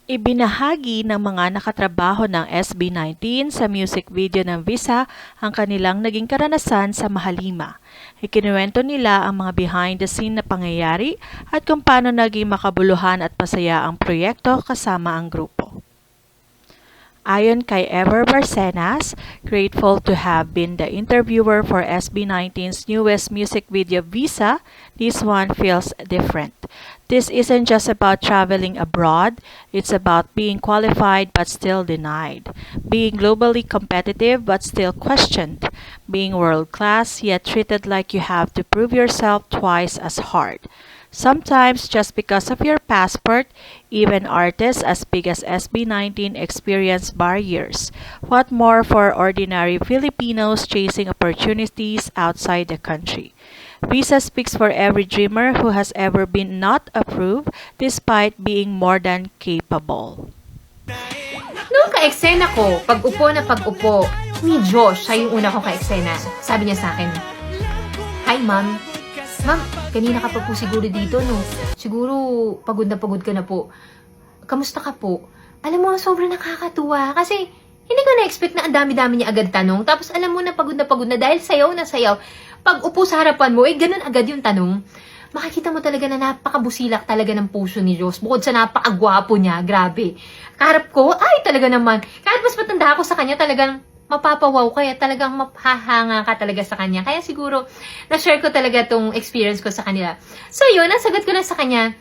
Ibinahagi ng mga nakatrabaho ng SB19 sa music video ng Visa ang kanilang naging karanasan sa Mahalima. Ikinuwento nila ang mga behind-the-scene na pangyayari at kung paano naging makabuluhan at masaya ang proyekto kasama ang grupo. Ayon kay Ever Barcenas, grateful to have been the interviewer for SB19's newest music video Visa, this one feels different. This isn't just about traveling abroad, it's about being qualified but still denied, being globally competitive but still questioned, being world-class yet treated like you have to prove yourself twice as hard. Sometimes, just because of your passport, even artists as big as SB19 experience barriers. What more for ordinary Filipinos chasing opportunities outside the country? Visa speaks for every dreamer who has ever been not approved despite being more than capable. Noong ka-eksena ko, pag-upo ni Josh, siya yung una kong ka-eksena. Sabi niya sa akin, "Hi, ma'am. Ma'am, kanina ka pa po siguro dito, no? Siguro pagod ka na po. Kamusta ka po?" Alam mo, sobrang nakakatuwa. Kasi hindi ko na-expect na ang dami-dami niya agad tanong. Tapos alam mo na pagod na dahil sayaw na sayaw. Pag upo sa harapan mo, ganun agad yung tanong. Makikita mo talaga na napakabusilak talaga ng puso ni Diyos. Bukod sa napakagwapo niya, grabe. Kaharap ko, ay talaga naman. Kahit mas matanda ako sa kanya, talagang mapapawaw kaya talagang mapahanga ka talaga sa kanya. Kaya siguro, na-share ko talaga tong experience ko sa kanila. So yun, nasagot ko na sa kanya,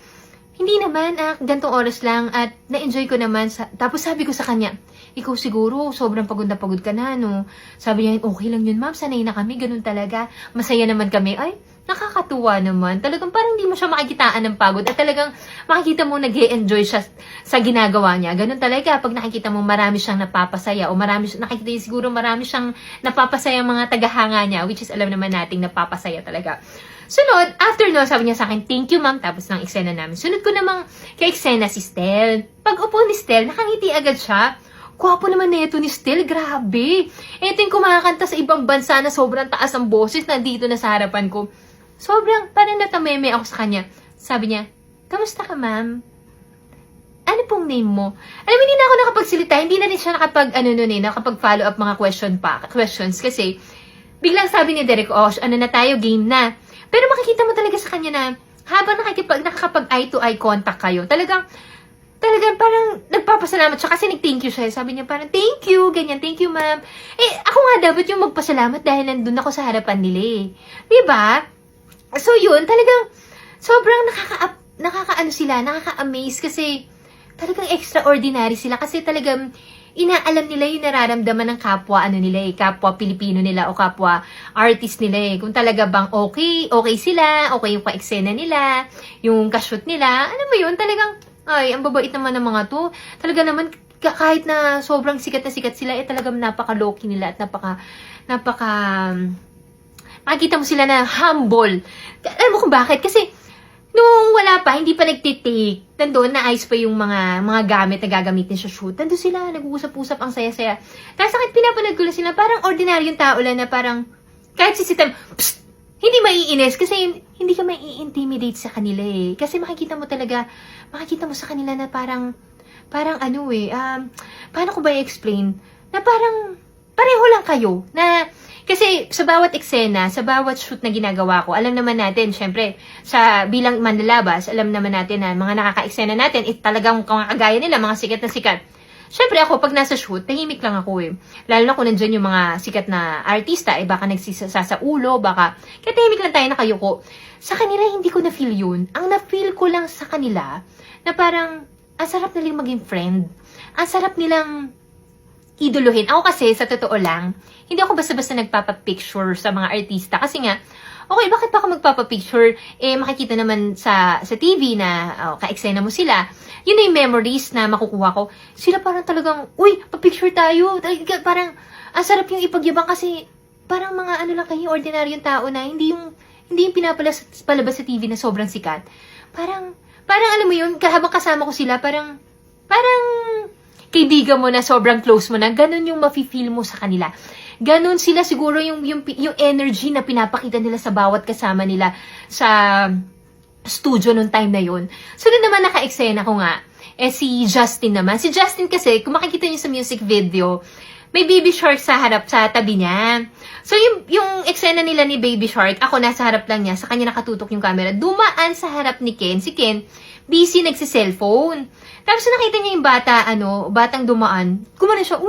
hindi naman, gantong oras lang at na-enjoy ko naman. Tapos sabi ko sa kanya, ikaw siguro, sobrang pagod ka na, no? Sabi niya, okay lang yun, ma'am, sanay na kami, ganun talaga. Masaya naman kami. Ay, nakakatuwa naman. Talagang parang hindi mo siya makikitaan ng pagod at talagang makikita mo nag-e-enjoy siya sa ginagawa niya. Ganun talaga, pag nakikita mo marami siyang napapasaya o nakikita niya siguro marami siyang napapasaya mga tagahanga niya, which is alam naman nating napapasaya talaga. Sunod, after no, sabi niya sa akin, thank you ma'am, tapos ng eksena namin. Sunod ko namang kay eksena si Stel. Pag upo ni Stel, nakangiti agad siya. Gwapo naman neto ni Stel, grabe. Ito yung kumakanta sa ibang bansa na sobrang taas ang boses, nandito na sa harapan ko. Sobrang, parang natameme ako sa kanya. Sabi niya, kamusta ka ma'am? Ano pong name mo? Alam mo, hindi na ako nakapagsalita, hindi na rin siya nakapag-follow up mga questions kasi biglang sabi ni Derek, ano na tayo, game na. Pero makikita mo talaga sa kanya na habang nakakapag eye-to-eye contact kayo, talagang parang nagpapasalamat siya kasi nag-thank you siya. Sabi niya parang, thank you, ganyan, thank you ma'am. Ako nga dapat yung magpasalamat dahil nandun ako sa harapan nila eh. Diba? So yun, talagang sobrang nakaka-amaze kasi talagang extraordinary sila kasi talagang inaalam nila yung nararamdaman ng kapwa kapwa Pilipino nila o kapwa artist nila eh. Kung talaga bang okay sila, okay yung ka-eksena nila, yung ka-shoot nila, alam mo yun, talagang ay, ang babait naman ng mga to. Talaga naman, kahit na sobrang sikat na sikat sila, talagang napaka-low-key nila at makikita mo sila na humble. Alam mo kung bakit? Kasi, nung wala pa, hindi pa nagtitake, nandoon na ayos pa yung mga gamit na gagamitin sa shoot. Nandoon sila, nag-uusap-usap, ang saya-saya. Tapos sakit pinapanood ko lang sila, parang ordinaryong tao lang na parang, kahit si Sitam, hindi maiinis kasi hindi ka mai-intimidate sa kanila eh. Kasi makikita mo sa kanila na parang paano ko ba i-explain? Na parang, pareho lang kayo. Na, kasi sa bawat eksena, sa bawat shoot na ginagawa ko, alam naman natin, syempre, bilang manlalabas, alam naman natin na mga nakaka-eksena natin, talagang kagaya nila, mga sikat na sikat. Siyempre ako, pag nasa shoot, tahimik lang ako eh. Lalo na kung nandyan yung mga sikat na artista, baka nagsisasa sa ulo, kaya tahimik lang tayo nakayuko. Sa kanila, hindi ko na-feel yun. Ang na-feel ko lang sa kanila, na parang, ang sarap nilang maging friend. Ang sarap nilang iduluhin. Ako kasi, sa totoo lang, hindi ako basta-basta nagpapapicture sa mga artista. Kasi nga, okay, bakit pa ako magpapapicture? Makikita naman sa TV na ka-eksena mo sila. Yun na yung memories na makukuha ko. Sila parang talagang, uy, papicture tayo. Parang, ang sarap yung ipagyabang kasi parang mga lang kayo, ordinaryong tao na hindi yung pinapalabas sa TV na sobrang sikat. Parang alam mo yun, habang kasama ko sila, parang kaibigan mo na sobrang close mo na, ganun yung mafe-feel mo sa kanila. Ganun sila siguro yung energy na pinapakita nila sa bawat kasama nila sa studio nung time na yun. Sunod naman naka-eksena ko nga, si Justin naman. Si Justin kasi, kung makikita niyo sa music video, may baby shark sa harap, sa tabi niya. So, yung eksena nila ni baby shark, ako nasa harap lang niya, sa kanya nakatutok yung camera. Dumaan sa harap ni Ken. Si Ken, busy nagsi-cellphone. Tapos nakita niya yung bata, batang dumaan. Kumana siya,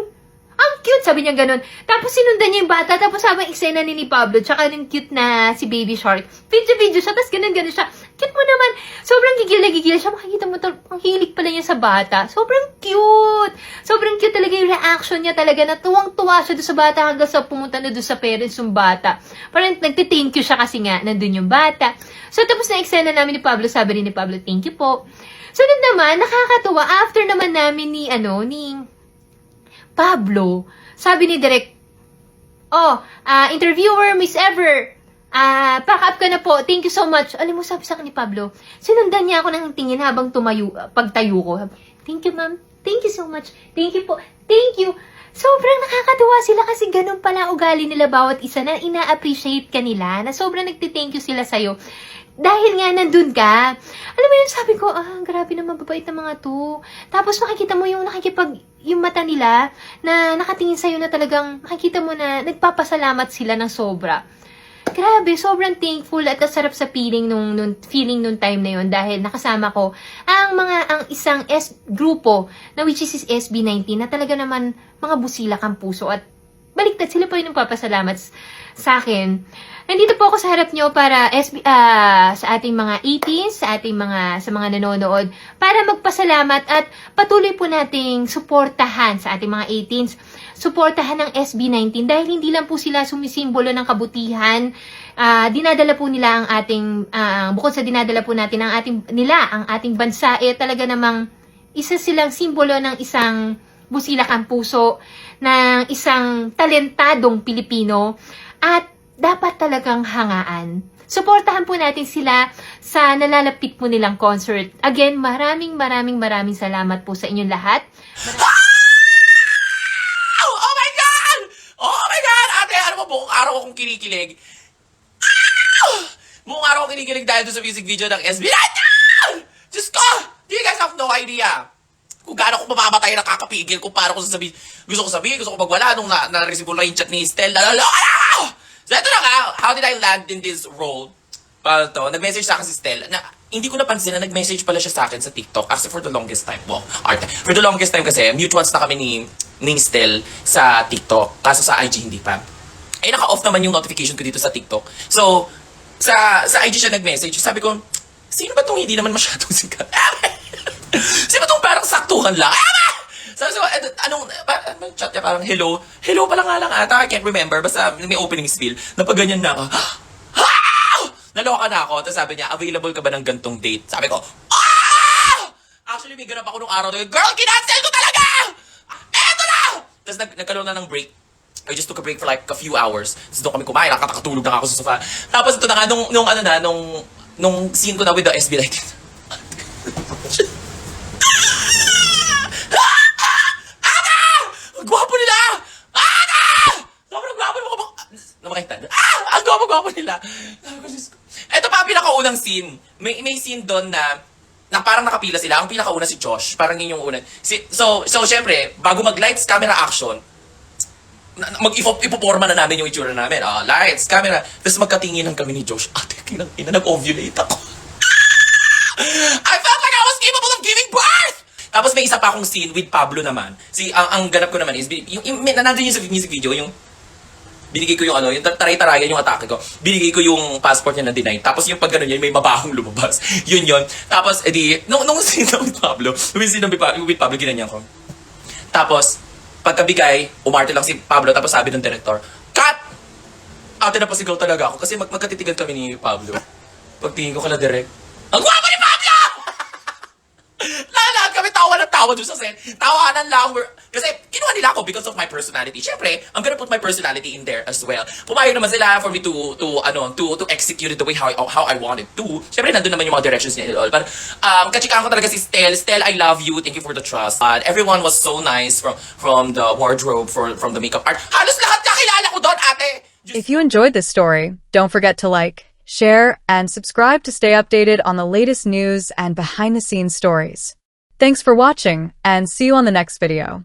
ang cute, sabi niya ganun. Tapos sinundan niya yung bata, tapos habang eksena ni Pablo, tsaka yung cute na si baby shark, video siya, tapos ganun siya. Cute mo naman. Sobrang gigil siya. Makikita mo, ang hilig pala niya sa bata. Sobrang cute. Sobrang cute talaga yung reaction niya talaga, na tuwang-tuwa siya doon sa bata hanggang sa pumunta na doon sa parents yung bata. Parang nagte-thank you siya kasi nga, nandun yung bata. So, tapos na eksena namin ni Pablo, sabi rin ni Pablo, thank you po. Sunod naman, nakakatuwa, after naman namin ni Pablo, sabi ni Direk, interviewer, Miss Ever, pack up ka na po, thank you so much. Alam mo, sabi sa akin ni Pablo, sinundan niya ako ng tingin habang pagtayo ko. Thank you, ma'am. Thank you so much. Thank you po. Thank you. Sobrang nakakatuwa sila kasi ganun pala ugali nila bawat isa, na ina-appreciate ka nila, na sobrang nagti-thank you sila sa'yo. Dahil nga nandun ka. Alam mo yun, sabi ko, grabe naman, babait na mga to. Tapos makikita mo yung yung mata nila na nakatingin sa'yo, na talagang makikita mo na nagpapasalamat sila ng sobra. Grabe, sobrang thankful at sarap sa feeling feeling nung time na yun, dahil nakasama ko ang isang grupo na which is SB19, na talaga naman mga busilak ang puso, at baliktad sila pa yung nagpapasalamat sa akin. Nandito po ako sa harap nyo para sa ating mga 18s, sa mga nanonood, para magpasalamat at patuloy po nating suportahan sa ating mga 18s. Suportahan ng SB19 dahil hindi lang po sila sumisimbolo ng kabutihan. Dinadala po nila ang ating, bukod sa dinadala po natin ang ating bansa, talaga namang isa silang simbolo ng isang busilak puso, ng isang talentadong Pilipino, at dapat talagang hangaan. Suportahan po natin sila sa nalalapit po nilang concert. Again, maraming salamat po sa inyong lahat. Oh my God! Oh my God! Ate, ano mo, buong araw akong kinikilig. Buong araw akong kinikilig dahil doon sa music video ng SB. Diyos ko! You guys have no idea kung gaano ko mamamatay, nakakapigil kung paano ko sasabihin. Gusto ko magwala nung na-receive ko na yung chat ni Stella. So, ito na nga, how did I land in this role? Paano to? Nag-message sa akin si Stella. Hindi ko napansin na nag-message pala siya sa akin sa TikTok. Actually, for the longest time. For the longest time kasi, mutuals na kami ni Stel sa TikTok. Kaso sa IG, hindi pa. Naka-off naman yung notification ko dito sa TikTok. So, sa IG siya nag-message. Sabi ko, sino ba itong hindi naman masyadong sikat? Sino ba itong parang saktuhan lang? Sabi ko, anong chat niya, parang hello pa lang nga lang ata, I can't remember, basta may opening spiel, napaganyan na ako, naloka na ako, tapos sabi niya, available ka ba ng gantong date? Sabi ko, actually may ganap ako nung araw na yun, girl, kinancel ko talaga! Eto na! Tapos nagkaroon na ng break. I just took a break for like a few hours. Tapos doon kami kumain, nakakatulog na ako sa sofa. Tapos ito na nga, nung scene ko na with the SB19, gwapo nila! Sobrang gwapo nila! Ang gwapo nila! Ito pa ang pinakaunang scene. May scene doon na parang nakapila sila. Ang pinakauna si Josh. Parang yun yung una. So syempre, bago mag-lights, camera, action, ipoporma na namin yung itsura namin. Lights, camera. Tapos magkatingin lang kami ni Josh. Nag-ovulate ako. I felt like I was capable of giving birth! Tapos may isa pa akong scene with Pablo naman. Ang ganap ko naman is, nandun yung sa music video, yung binigay ko yung yung taray-tarayan yung atake ko. Binigay ko yung passport niya na deny. Tapos yung pag gano'n yun, may mabahong lumabas. Yun. Tapos, nung scene with Pablo, ginanyan ko. Tapos, pagkabigay, umarte lang si Pablo, tapos sabi ng director, cut! Ate, napasigaw talaga ako kasi magkatitigan kami ni Pablo. Pagtingin ko kala direct, ang gwapo ni Pablo! Lahat kami tawa ng tawa doon sa set. Tawanan lang. Kasi kinuha nila ako because of my personality. Siyempre, I'm gonna put my personality in there as well. Pumayag naman sila for me to execute it the way how I wanted to. Siyempre, nandun naman yung mga directions niya. But, kachikaan ko talaga si Stel. Stel, I love you. Thank you for the trust. Everyone was so nice from the wardrobe, from the makeup art. Halos lahat kakilala ko doon, ate! If you enjoyed this story, don't forget to like, share, and subscribe to stay updated on the latest news and behind-the-scenes stories. Thanks for watching, and see you on the next video.